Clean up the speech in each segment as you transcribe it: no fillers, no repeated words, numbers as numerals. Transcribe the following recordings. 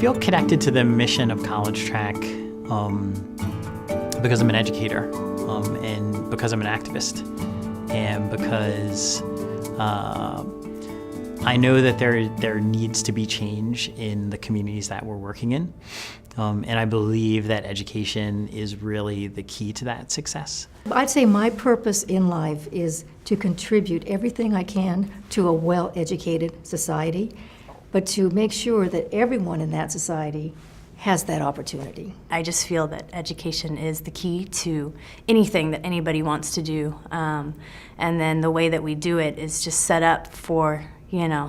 feel connected to the mission of College Track because I'm an educator and because I'm an activist and because I know that there needs to be change in the communities that we're working in. And I believe that education is really the key to that success. I'd say my purpose in life is to contribute everything I can to a well-educated society, but to make sure that everyone in that society has that opportunity. I just feel that education is the key to anything that anybody wants to do. And then the way that we do it is just set up for,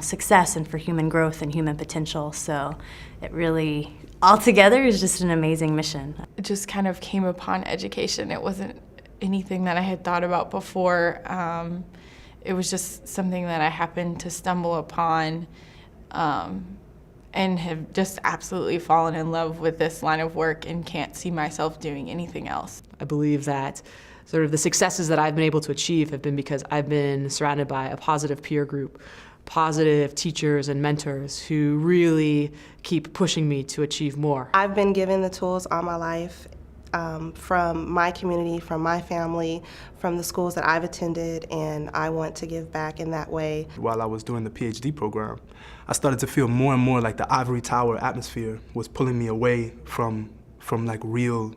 success and for human growth and human potential. So it really, altogether, is just an amazing mission. It just kind of came upon education. It wasn't anything that I had thought about before. It was just something that I happened to stumble upon and have just absolutely fallen in love with this line of work and can't see myself doing anything else. I believe that sort of the successes that I've been able to achieve have been because I've been surrounded by a positive peer group, positive teachers and mentors who really keep pushing me to achieve more. I've been given the tools all my life from my community, from my family, from the schools that I've attended, and I want to give back in that way. While I was doing the PhD program, I started to feel more and more like the ivory tower atmosphere was pulling me away from like real,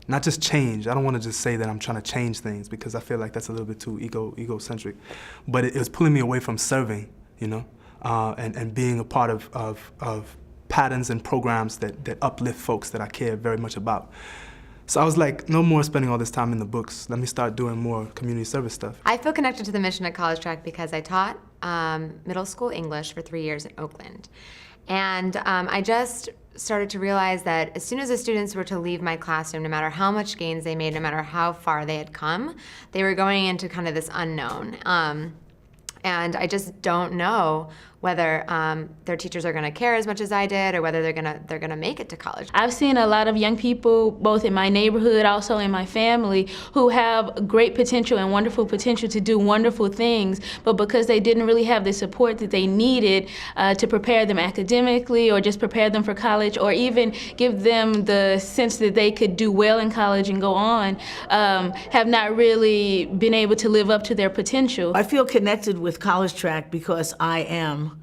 not just change. I don't want to just say that I'm trying to change things because I feel like that's a little bit too egocentric, but it was pulling me away from serving, and being a part of patterns and programs that uplift folks that I care very much about. So I was like, no more spending all this time in the books. Let me start doing more community service stuff. I feel connected to the mission at College Track because I taught middle school English for 3 years in Oakland. And I just started to realize that as soon as the students were to leave my classroom, no matter how much gains they made, no matter how far they had come, they were going into kind of this unknown. And I just don't know whether their teachers are going to care as much as I did, or whether they're gonna make it to college. I've seen a lot of young people, both in my neighborhood, also in my family, who have great potential and wonderful potential to do wonderful things, but because they didn't really have the support that they needed to prepare them academically, or just prepare them for college, or even give them the sense that they could do well in college and go on, have not really been able to live up to their potential. I feel connected with College Track because I am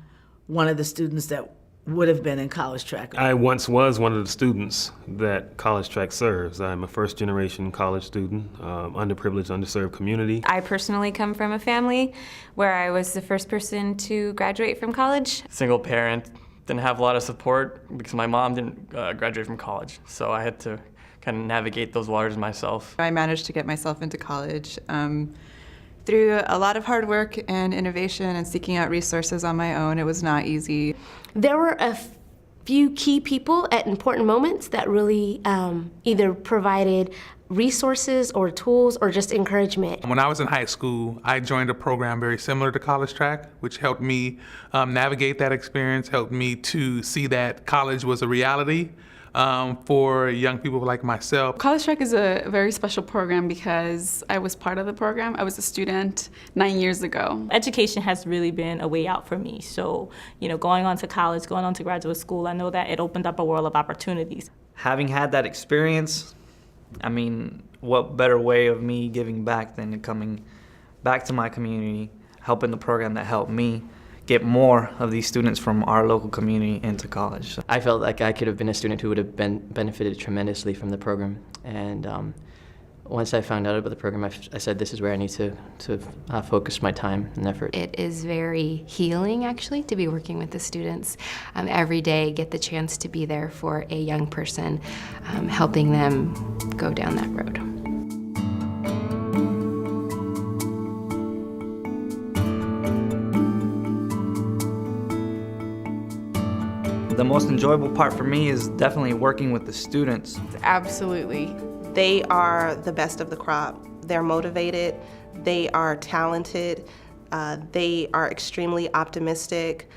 one of the students that would have been in College Track. I once was one of the students that College Track serves. I'm a first-generation college student, underprivileged, underserved community. I personally come from a family where I was the first person to graduate from college. Single parent, didn't have a lot of support because my mom didn't graduate from college, so I had to kind of navigate those waters myself. I managed to get myself into college through a lot of hard work and innovation and seeking out resources on my own. It was not easy. There were a few key people at important moments that really either provided resources or tools or just encouragement. When I was in high school, I joined a program very similar to College Track, which helped me navigate that experience, helped me to see that college was a reality for young people like myself. College Track is a very special program because I was part of the program. I was a student 9 years ago. Education has really been a way out for me. So, going on to college, going on to graduate school, I know that it opened up a world of opportunities. Having had that experience, I mean, what better way of me giving back than coming back to my community, helping the program that helped me get more of these students from our local community into college. I felt like I could have been a student who would have benefited tremendously from the program. And once I found out about the program, I said this is where I need to focus my time and effort. It is very healing, actually, to be working with the students every day, get the chance to be there for a young person, helping them go down that road. The most enjoyable part for me is definitely working with the students. Absolutely. They are the best of the crop. They're motivated, they are talented, they are extremely optimistic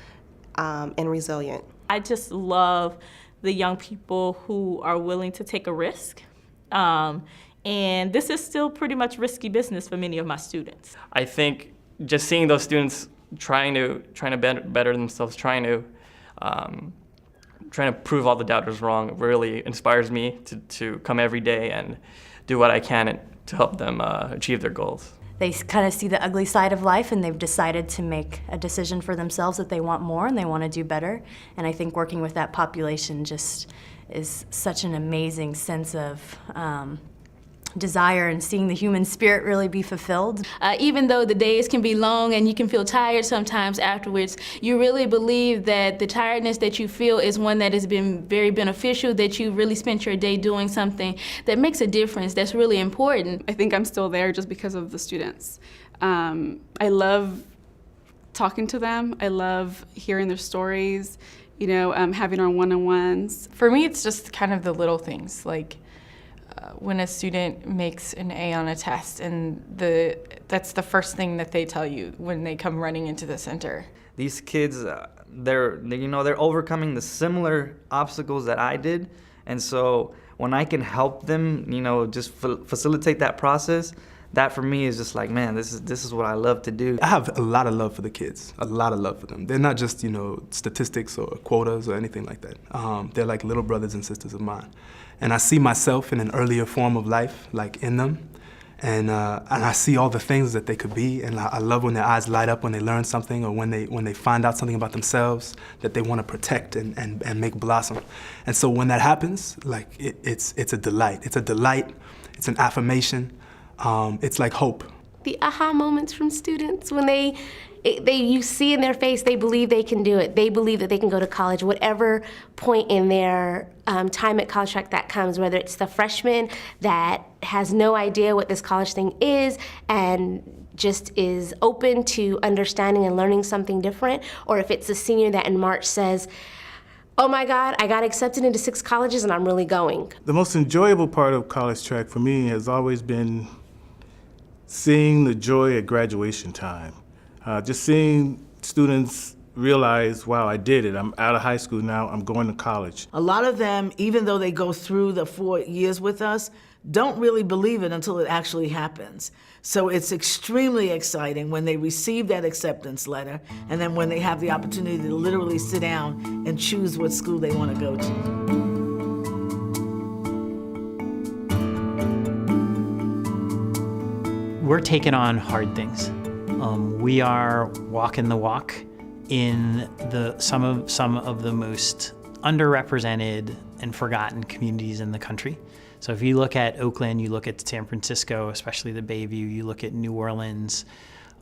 and resilient. I just love the young people who are willing to take a risk. And this is still pretty much risky business for many of my students. I think just seeing those students trying to better themselves, trying to trying to prove all the doubters wrong really inspires me to come every day and do what I can to help them achieve their goals. They kind of see the ugly side of life, and they've decided to make a decision for themselves that they want more and they want to do better. And I think working with that population just is such an amazing sense of desire and seeing the human spirit really be fulfilled. Even though the days can be long and you can feel tired sometimes afterwards, you really believe that the tiredness that you feel is one that has been very beneficial, that you really spent your day doing something that makes a difference, that's really important. I think I'm still there just because of the students. I love talking to them. I love hearing their stories, having our one-on-ones. For me, it's just kind of the little things, like when a student makes an A on a test, and that's the first thing that they tell you when they come running into the center. These kids, they're overcoming the similar obstacles that I did, and so when I can help them, just facilitate that process, that for me is just like, man, this is what I love to do. I have a lot of love for the kids, a lot of love for them. They're not just, statistics or quotas or anything like that. They're like little brothers and sisters of mine. And I see myself in an earlier form of life, like in them. And I see all the things that they could be, and I love when their eyes light up when they learn something, or when they find out something about themselves that they want to protect and make blossom. And so when that happens, like it's a delight. It's a delight, it's an affirmation, it's like hope. The aha moments from students when you see in their face they believe they can do it. They believe that they can go to college, whatever point in their time at College Track that comes, whether it's the freshman that has no idea what this college thing is and just is open to understanding and learning something different, or if it's a senior that in March says, oh my God, I got accepted into 6 colleges and I'm really going. The most enjoyable part of College Track for me has always been seeing the joy at graduation time. Just seeing students realize, wow, I did it. I'm out of high school now, I'm going to college. A lot of them, even though they go through the 4 years with us, don't really believe it until it actually happens. So it's extremely exciting when they receive that acceptance letter, and then when they have the opportunity to literally sit down and choose what school they want to go to. We're taking on hard things. We are walking the walk in some of the most underrepresented and forgotten communities in the country. So if you look at Oakland, you look at San Francisco, especially the Bayview, you look at New Orleans,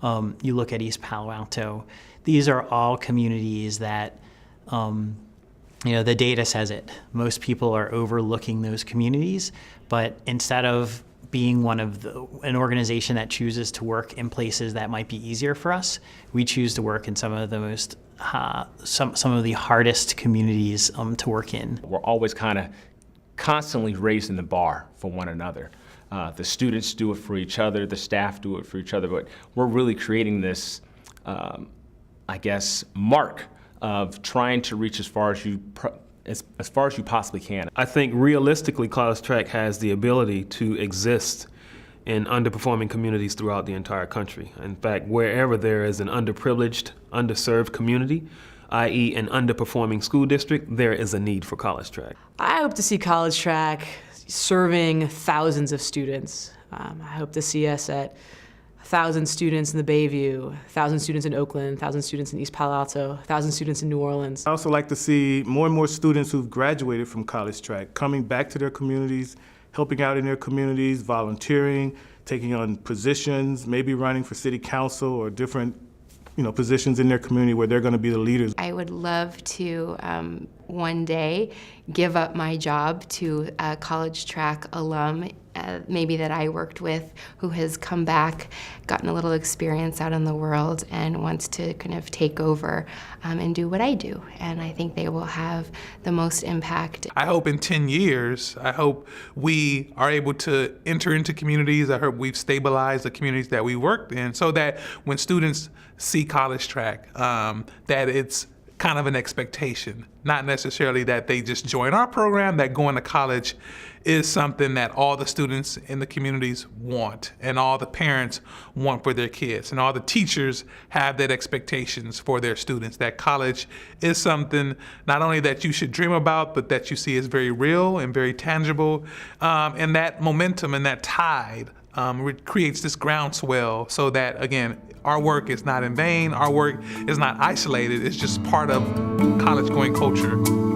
you look at East Palo Alto, these are all communities that, the data says it. Most people are overlooking those communities, but instead of being an organization that chooses to work in places that might be easier for us, we choose to work in some of the most, some of the hardest communities to work in. We're always kind of constantly raising the bar for one another. The students do it for each other, the staff do it for each other, but we're really creating this, mark of trying to reach as far as you possibly can. I think realistically, College Track has the ability to exist in underperforming communities throughout the entire country. In fact, wherever there is an underprivileged, underserved community, i.e. an underperforming school district, there is a need for College Track. I hope to see College Track serving thousands of students. I hope to see us at 1,000 students in the Bayview, 1,000 students in Oakland, 1,000 students in East Palo Alto, 1,000 students in New Orleans. I also like to see more and more students who've graduated from College Track coming back to their communities, helping out in their communities, volunteering, taking on positions, maybe running for city council or different positions in their community where they're going to be the leaders. I would love to one day give up my job to a College Track alum, maybe that I worked with, who has come back, gotten a little experience out in the world, and wants to kind of take over and do what I do. And I think they will have the most impact. I hope in 10 years, I hope we are able to enter into communities. I hope we've stabilized the communities that we worked in, so that when students see College Track, that it's kind of an expectation, not necessarily that they just join our program, that going to college is something that all the students in the communities want and all the parents want for their kids, and all the teachers have that expectations for their students, that college is something not only that you should dream about, but that you see is very real and very tangible, and that momentum and that tide creates this groundswell so that, again, our work is not in vain, our work is not isolated, it's just part of college-going culture.